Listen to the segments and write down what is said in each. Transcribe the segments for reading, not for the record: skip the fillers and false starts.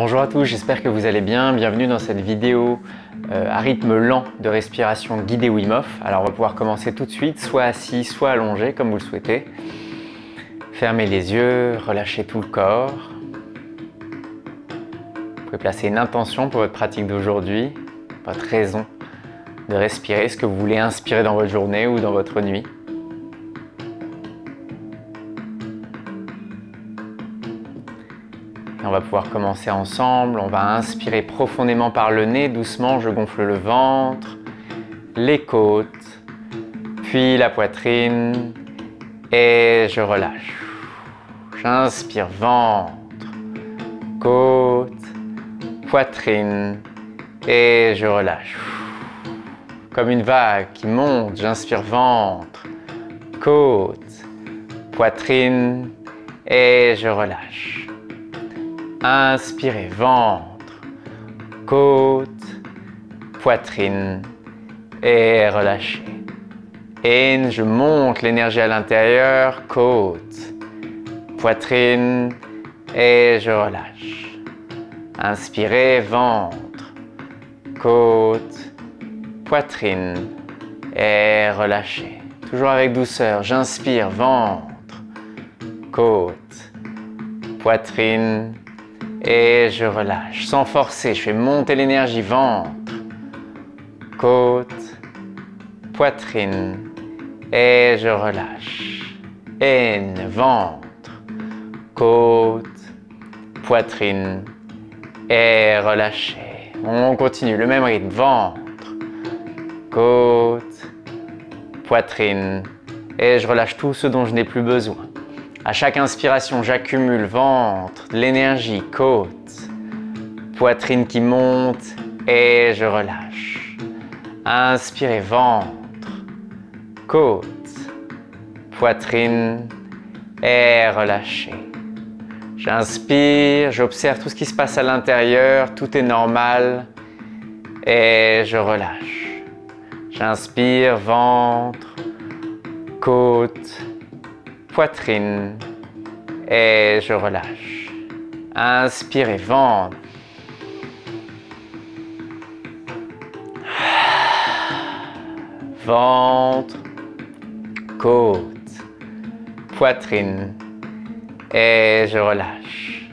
Bonjour à tous, j'espère que vous allez bien. Bienvenue dans cette vidéo à rythme lent de respiration guidée Wim Hof. Alors on va pouvoir commencer tout de suite, soit assis, soit allongé comme vous le souhaitez. Fermez les yeux, relâchez tout le corps. Vous pouvez placer une intention pour votre pratique d'aujourd'hui, votre raison de respirer, ce que vous voulez inspirer dans votre journée ou dans votre nuit. Et on va pouvoir commencer ensemble. On va inspirer profondément par le nez, doucement, je gonfle le ventre, les côtes, puis la poitrine et je relâche. J'inspire ventre, côte, poitrine et je relâche. Comme une vague qui monte, j'inspire ventre, côte, poitrine et je relâche. Inspirez ventre, côte, poitrine et relâchez. In, je monte l'énergie à l'intérieur, côte, poitrine et je relâche. Inspirez ventre, côte, poitrine et relâchez. Toujours avec douceur, j'inspire ventre, côte, poitrine et je relâche. Sans forcer, je fais monter l'énergie ventre, côte, poitrine et je relâche. In, ventre, côte, poitrine et relâchez. On continue, le même rythme, ventre, côte, poitrine et je relâche tout ce dont je n'ai plus besoin. À chaque inspiration, j'accumule ventre, de l'énergie, côte, poitrine qui monte et je relâche. Inspirez ventre, côte, poitrine et relâchez. J'inspire, j'observe tout ce qui se passe à l'intérieur, tout est normal et je relâche. J'inspire ventre, côte, poitrine et je relâche. Inspirez ventre. Ventre, côte, poitrine et je relâche.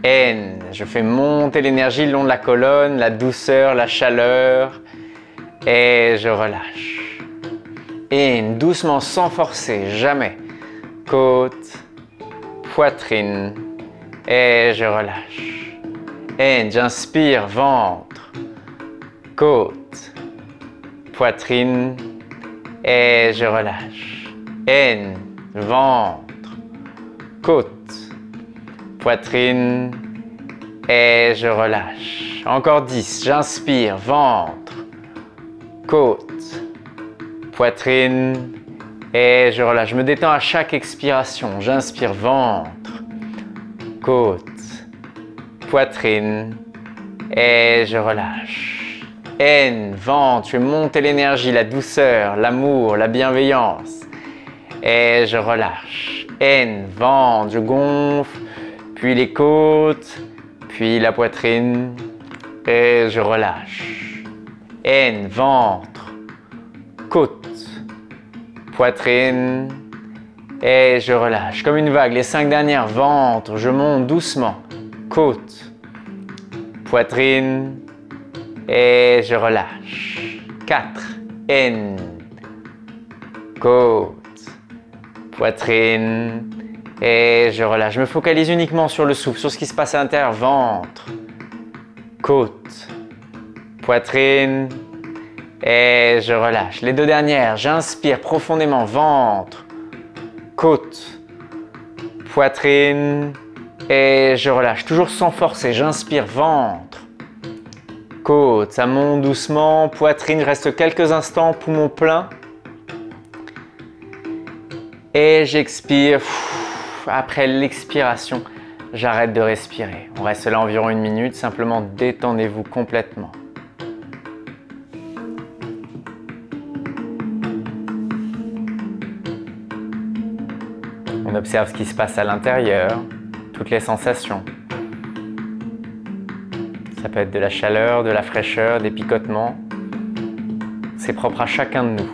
In, je fais monter l'énergie le long de la colonne, la douceur, la chaleur et je relâche. In, doucement sans forcer, jamais. Côte, poitrine et je relâche. In, j'inspire ventre, côte, poitrine et je relâche. In, ventre, côte, poitrine et je relâche. Encore 10, j'inspire ventre, côte, poitrine et je relâche. Je me détends à chaque expiration. J'inspire ventre, côte, poitrine et je relâche. In, ventre, je fais monter l'énergie, la douceur, l'amour, la bienveillance et je relâche. In, ventre, je gonfle, puis les côtes, puis la poitrine et je relâche. In, ventre, côte, poitrine et je relâche. Comme une vague, les 5 dernières, ventre, je monte doucement, côte, poitrine et je relâche. 4, in, côte, poitrine et je relâche. Je me focalise uniquement sur le souffle, sur ce qui se passe à l'intérieur, ventre, côte, poitrine et je relâche. Les 2 dernières, j'inspire profondément, ventre, côte, poitrine et je relâche. Toujours sans forcer, j'inspire ventre, côte, ça monte doucement, poitrine, je reste quelques instants, poumon plein. Et j'expire. Après l'expiration, j'arrête de respirer. On reste là environ 1 minute, simplement détendez-vous complètement. On observe ce qui se passe à l'intérieur, toutes les sensations. Ça peut être de la chaleur, de la fraîcheur, des picotements. C'est propre à chacun de nous.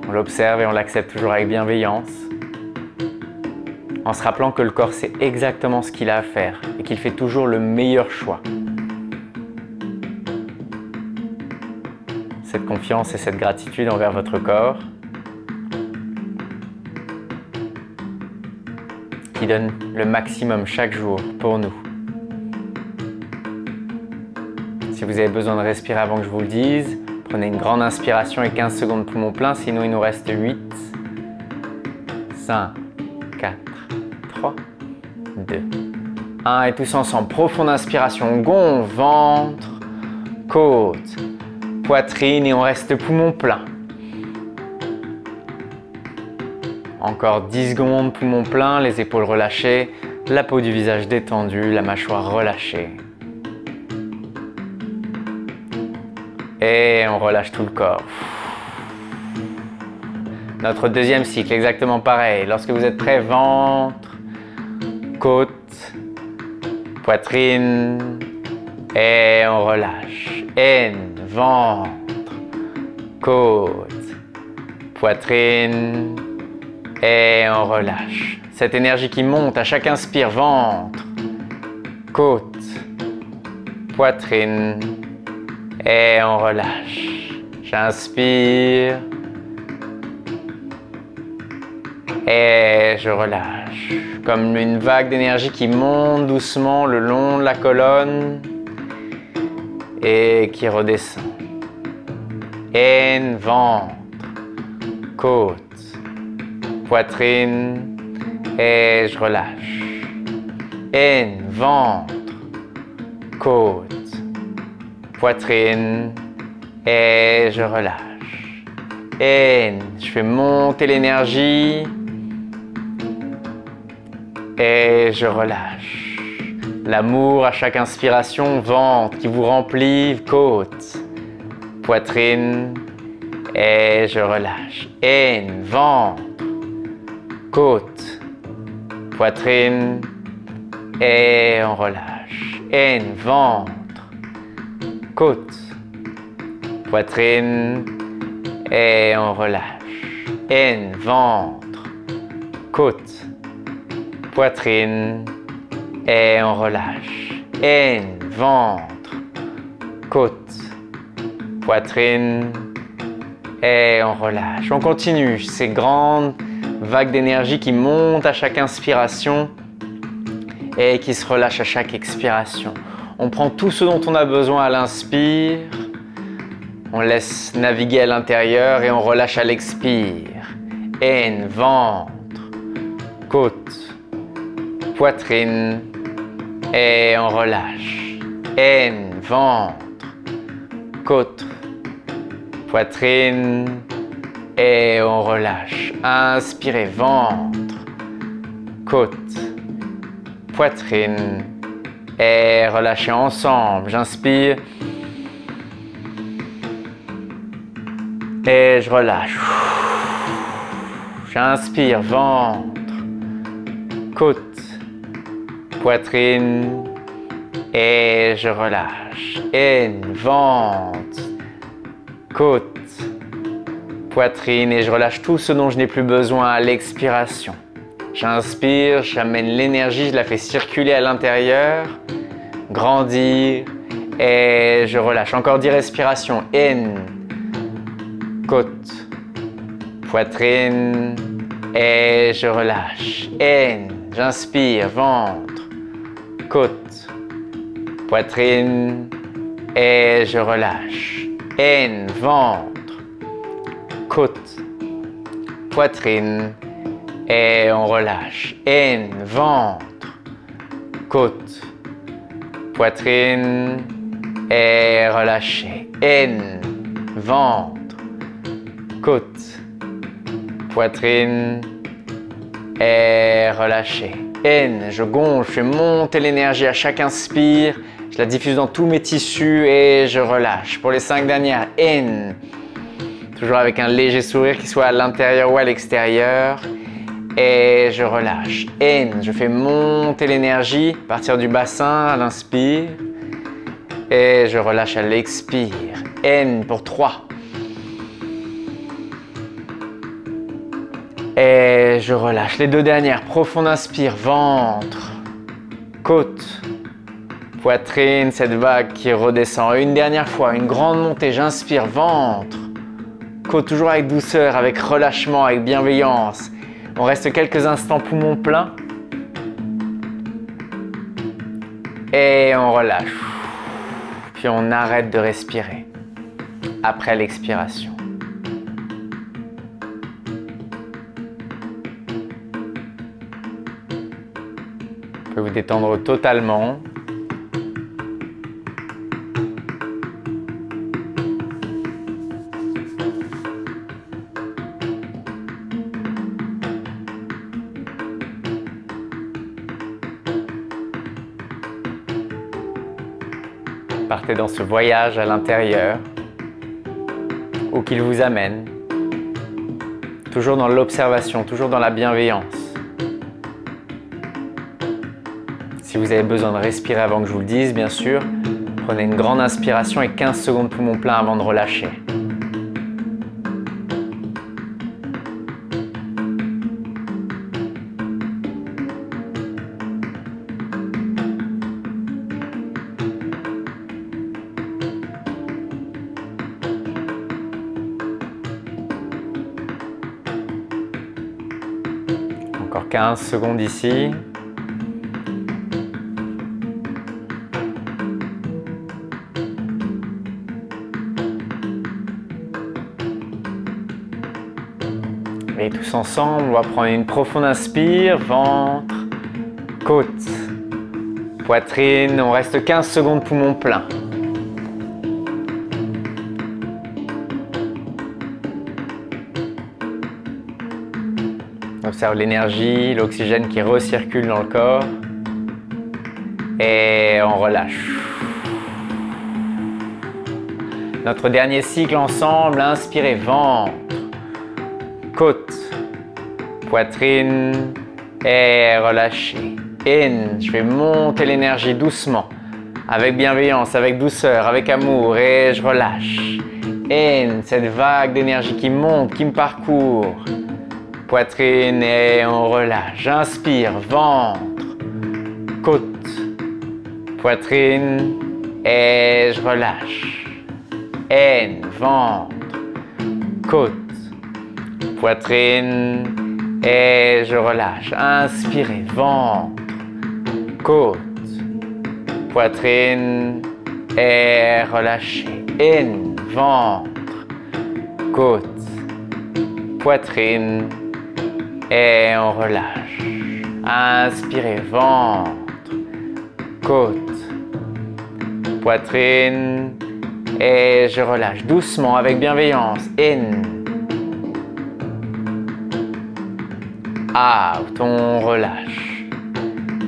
On l'observe et on l'accepte toujours avec bienveillance, en se rappelant que le corps sait exactement ce qu'il a à faire et qu'il fait toujours le meilleur choix. Cette confiance et cette gratitude envers votre corps qui donne le maximum chaque jour pour nous. Si vous avez besoin de respirer avant que je vous le dise, prenez une grande inspiration et 15 secondes poumon plein, sinon il nous reste 8, 5, 4, 3, 2, 1 et tous ensemble. Profonde inspiration, gonfle, ventre, côte, poitrine et on reste poumon plein. Encore 10 secondes, poumon plein, les épaules relâchées, la peau du visage détendue, la mâchoire relâchée. Et on relâche tout le corps. Notre deuxième cycle, exactement pareil. Lorsque vous êtes prêts, ventre, côte, poitrine, et on relâche. Ventre, côte, poitrine, et on relâche. Cette énergie qui monte à chaque inspire, ventre, côte, poitrine, et on relâche. J'inspire et je relâche. Comme une vague d'énergie qui monte doucement le long de la colonne et qui redescend. Ventre, côte, poitrine et je relâche. Ventre, côte, poitrine et je relâche. Je fais monter l'énergie et je relâche. L'amour à chaque inspiration, ventre qui vous remplit, côte, poitrine et je relâche. Ventre, côte, poitrine et on relâche. Ventre, côte, poitrine et on relâche. Ventre, côte, poitrine et on relâche. Ventre, côte, poitrine et on relâche. On continue ces grandes vagues d'énergie qui montent à chaque inspiration et qui se relâchent à chaque expiration. On prend tout ce dont on a besoin à l'inspire, on laisse naviguer à l'intérieur et on relâche à l'expire. Ventre, côte, poitrine et on relâche. Ventre, côte, poitrine et on relâche. Inspirez, ventre, côte, poitrine et relâchez ensemble. J'inspire et je relâche. J'inspire, ventre, côte, poitrine et je relâche. Ventre, côte, poitrine et je relâche tout ce dont je n'ai plus besoin à l'expiration. J'inspire, j'amène l'énergie, je la fais circuler à l'intérieur, grandir et je relâche. Encore 10 respirations. Côte, poitrine et je relâche. J'inspire, ventre, côte, poitrine et je relâche. Ventre, côte, poitrine et on relâche. Ventre, côte, poitrine et relâchez. Ventre, côte, poitrine et relâchez. Je gonfle, je fais monter l'énergie à chaque inspire. Je la diffuse dans tous mes tissus et je relâche. Pour les 5 dernières, toujours avec un léger sourire qui soit à l'intérieur ou à l'extérieur. et je relâche. In, je fais monter l'énergie à partir du bassin à l'inspire et je relâche à l'expire. In pour 3. Et je relâche. Les 2 dernières. Profond inspire, ventre, côte, poitrine, cette vague qui redescend. Une dernière fois, une grande montée. J'inspire, ventre, côte, toujours avec douceur, avec relâchement, avec bienveillance. On reste quelques instants poumon plein. Et on relâche. Puis on arrête de respirer après l'expiration. Vous pouvez vous détendre totalement. Partez dans ce voyage à l'intérieur, où qu'il vous amène, toujours dans l'observation, toujours dans la bienveillance. Si vous avez besoin de respirer avant que je vous le dise, bien sûr, prenez une grande inspiration et 15 secondes poumon plein avant de relâcher. Encore 15 secondes ici. Et tous ensemble, on va prendre une profonde inspire, ventre, côte, poitrine. On reste 15 secondes poumon plein. On observe l'énergie, l'oxygène qui recircule dans le corps. Et on relâche. Notre dernier cycle ensemble, inspirez, ventre, côte, poitrine et relâchez. In, je vais monter l'énergie doucement, avec bienveillance, avec douceur, avec amour et je relâche. In, cette vague d'énergie qui monte, qui me parcourt. Poitrine et on relâche. J'inspire, ventre, côte, poitrine et je relâche. In, ventre, côte, poitrine et je relâche. Inspirez, ventre, côte, poitrine et relâchez. In, ventre, côte, poitrine et on relâche. Inspirez, ventre, côte, poitrine et je relâche. Doucement, avec bienveillance. In, out, on relâche.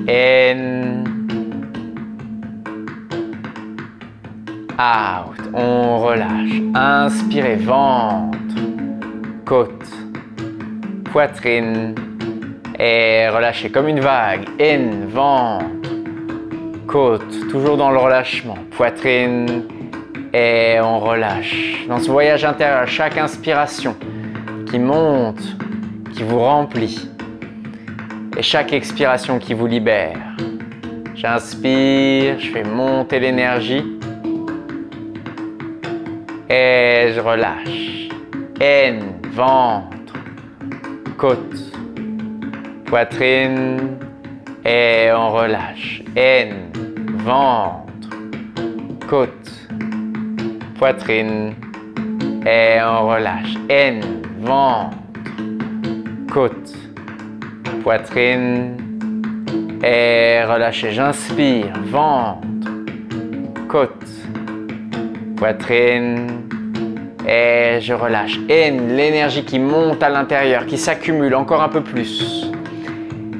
In, out, on relâche. Inspirez, ventre, côte, poitrine et relâchez comme une vague. In, ventre, côte, toujours dans le relâchement. Poitrine et on relâche. Dans ce voyage intérieur, chaque inspiration qui monte, qui vous remplit et chaque expiration qui vous libère. J'inspire, je fais monter l'énergie et je relâche. In, ventre, côte, poitrine et on relâche. In, ventre, côte, poitrine et on relâche. In, ventre, côte, poitrine et relâchez. J'inspire, ventre, côte, poitrine et je relâche. In, l'énergie qui monte à l'intérieur, qui s'accumule encore un peu plus.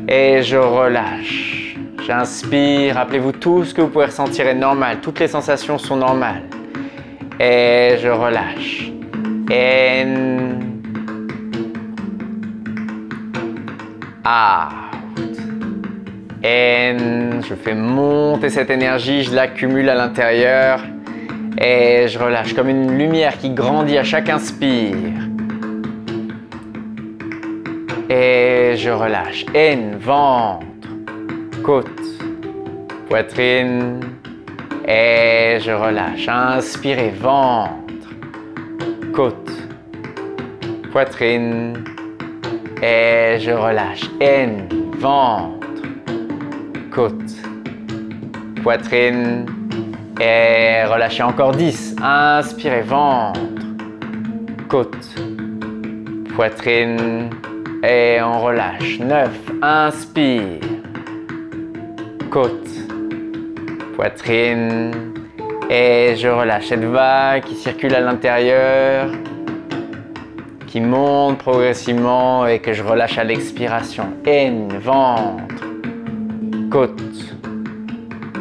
Et je relâche. J'inspire, rappelez-vous, tout ce que vous pouvez ressentir est normal, toutes les sensations sont normales. Et je relâche. In, out. In, je fais monter cette énergie, je l'accumule à l'intérieur et je relâche comme une lumière qui grandit à chaque inspire. Et je relâche. In, ventre, côte, poitrine. Et je relâche. Inspirez, ventre, côte, poitrine. Et je relâche. In, ventre, côte, poitrine. Et relâchez encore 10. Inspirez, ventre, côte, poitrine. Et on relâche. 9. Inspire, côte, poitrine. Et je relâche cette vague qui circule à l'intérieur, qui monte progressivement et que je relâche à l'expiration. In, ventre, côte,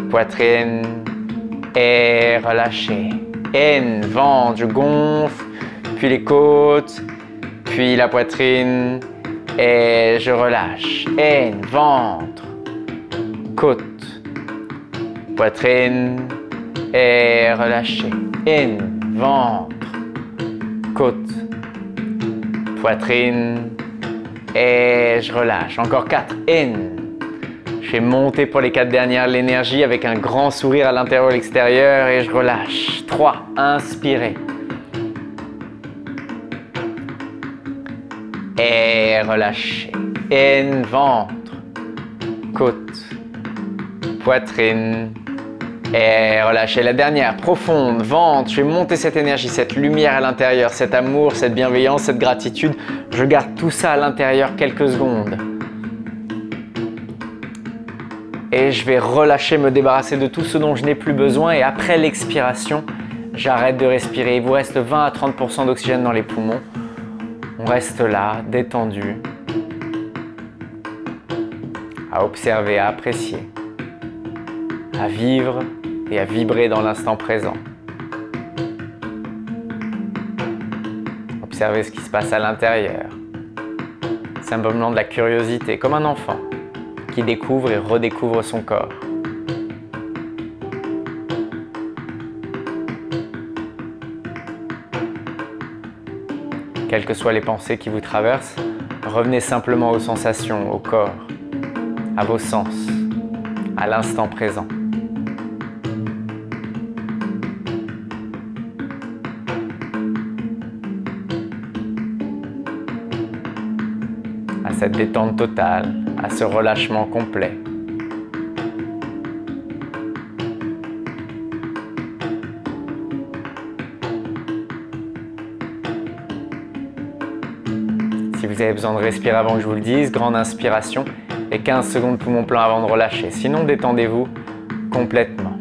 poitrine. Et relâchez. In, ventre, je gonfle, puis les côtes, puis la poitrine. Et je relâche. In, ventre, côte, poitrine. Et relâchez. In, ventre, côte, poitrine. Et je relâche. Encore 4. In. Je fais monter pour les 4 dernières l'énergie avec un grand sourire à l'intérieur et à l'extérieur. Et je relâche. 3. Inspirez. Et relâchez. In, ventre, côte, poitrine. Et relâchez. La dernière, profonde, ventre. Je vais monter cette énergie, cette lumière à l'intérieur, cet amour, cette bienveillance, cette gratitude. Je garde tout ça à l'intérieur quelques secondes. Et je vais relâcher, me débarrasser de tout ce dont je n'ai plus besoin. Et après l'expiration, j'arrête de respirer. Il vous reste 20 à 30% d'oxygène dans les poumons. On reste là, détendu, à observer, à apprécier, à vivre et à vibrer dans l'instant présent. Observez ce qui se passe à l'intérieur. Simplement de la curiosité, comme un enfant qui découvre et redécouvre son corps. Quelles que soient les pensées qui vous traversent, revenez simplement aux sensations, au corps, à vos sens, à l'instant présent. À cette détente totale, à ce relâchement complet. Si vous avez besoin de respirer avant que je vous le dise, grande inspiration et 15 secondes poumon plein avant de relâcher. Sinon, détendez-vous complètement.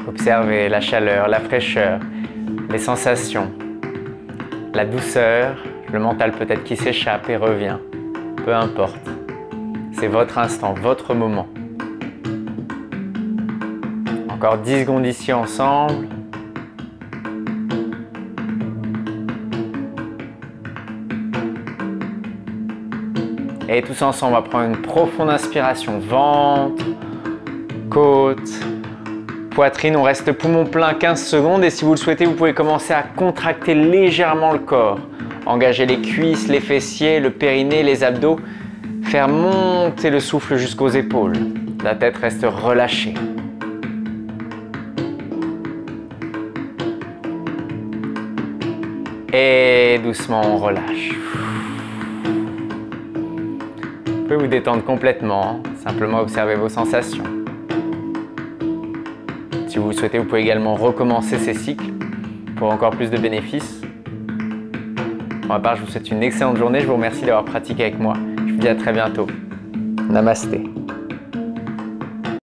Observez la chaleur, la fraîcheur, les sensations, la douceur, le mental peut-être qui s'échappe et revient. Peu importe. C'est votre instant, votre moment. Encore 10 secondes ici ensemble. Et tous ensemble, on va prendre une profonde inspiration. Ventre, côte, poitrine. On reste poumon plein 15 secondes. Et si vous le souhaitez, vous pouvez commencer à contracter légèrement le corps. Engager les cuisses, les fessiers, le périnée, les abdos. Faire monter le souffle jusqu'aux épaules. La tête reste relâchée. Et doucement, on relâche. Vous pouvez vous détendre complètement, simplement observer vos sensations. Si vous le souhaitez, vous pouvez également recommencer ces cycles pour encore plus de bénéfices. Pour ma part, je vous souhaite une excellente journée. Je vous remercie d'avoir pratiqué avec moi. Je vous dis à très bientôt. Namasté.